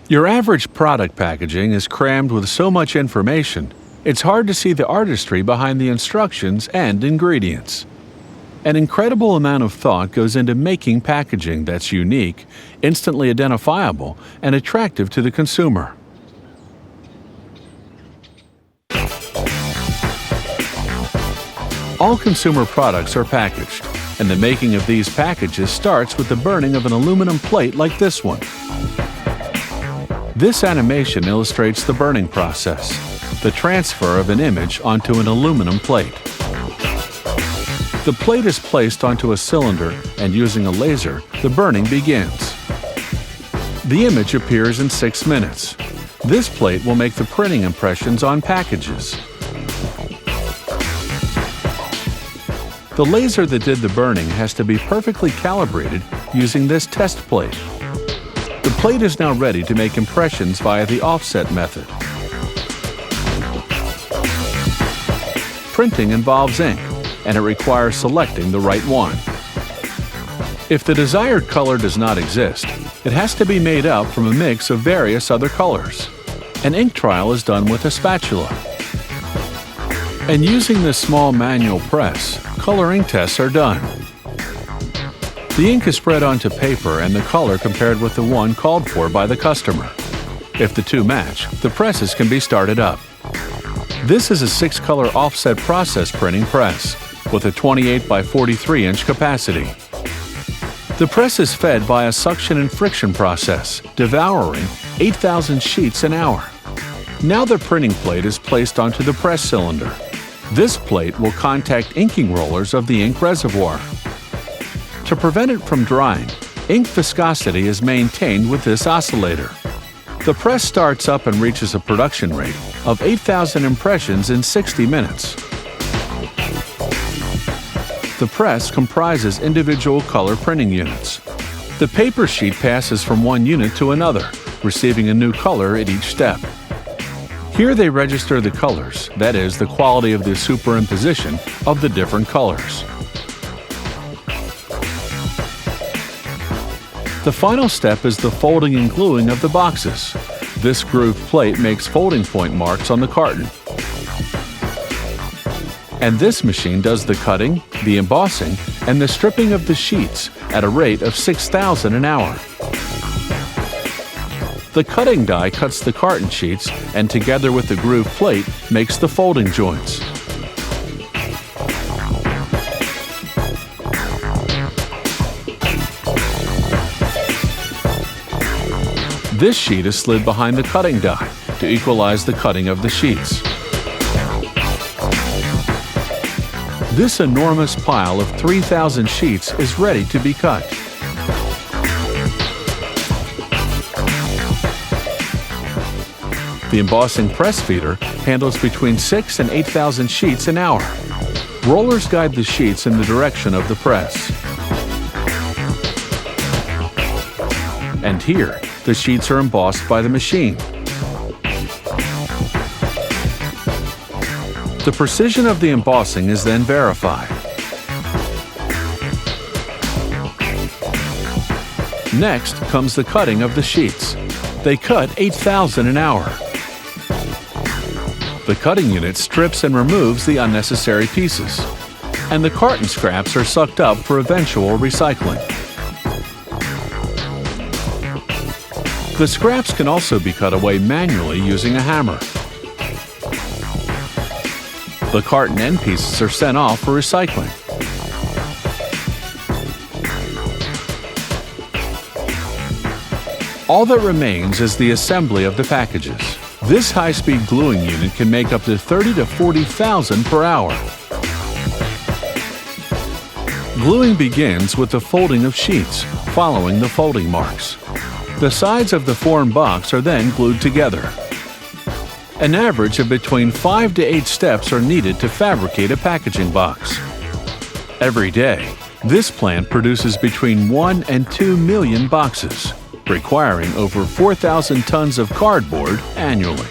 Your average product packaging is crammed with so much information, it's hard to see the artistry behind the instructions and ingredients. An incredible amount of thought goes into making packaging that's unique, instantly identifiable, and attractive to the consumer. All consumer products are packaged, and the making of these packages starts with the burning of an aluminum plate like this one. This animation illustrates the burning process, the transfer of an image onto an aluminum plate. The plate is placed onto a cylinder, and using a laser, the burning begins. The image appears in 6 minutes. This plate will make the printing impressions on packages. The laser that did the burning has to be perfectly calibrated using this test plate. The plate is now ready to make impressions via the offset method. Printing involves ink, and it requires selecting the right one. If the desired color does not exist, it has to be made up from a mix of various other colors. An ink trial is done with a spatula. And using this small manual press, color ink tests are done. The ink is spread onto paper and the color compared with the one called for by the customer. If the two match, the presses can be started up. This is a 6-color offset process printing press with a 28 by 43 inch capacity. The press is fed by a suction and friction process, devouring 8,000 sheets an hour. Now the printing plate is placed onto the press cylinder. This plate will contact inking rollers of the ink reservoir. To prevent it from drying, ink viscosity is maintained with this oscillator. The press starts up and reaches a production rate of 8,000 impressions in 60 minutes. The press comprises individual color printing units. The paper sheet passes from one unit to another, receiving a new color at each step. Here they register the colors, that is, the quality of the superimposition of the different colors. The final step is the folding and gluing of the boxes. This grooved plate makes folding point marks on the carton. And this machine does the cutting, the embossing, and the stripping of the sheets at a rate of 6,000 an hour. The cutting die cuts the carton sheets and together with the grooved plate makes the folding joints. This sheet is slid behind the cutting die to equalize the cutting of the sheets. This enormous pile of 3,000 sheets is ready to be cut. The embossing press feeder handles between 6,000 and 8,000 sheets an hour. Rollers guide the sheets in the direction of the press. And here, the sheets are embossed by the machine. The precision of the embossing is then verified. Next comes the cutting of the sheets. They cut 8,000 an hour. The cutting unit strips and removes the unnecessary pieces, and the carton scraps are sucked up for eventual recycling. The scraps can also be cut away manually using a hammer. The carton end pieces are sent off for recycling. All that remains is the assembly of the packages. This high-speed gluing unit can make up to 30,000 to 40,000 per hour. Gluing begins with the folding of sheets, following the folding marks. The sides of the formed box are then glued together. An average of between 5 to 8 steps are needed to fabricate a packaging box. Every day, this plant produces between 1 and 2 million boxes, requiring over 4,000 tons of cardboard annually.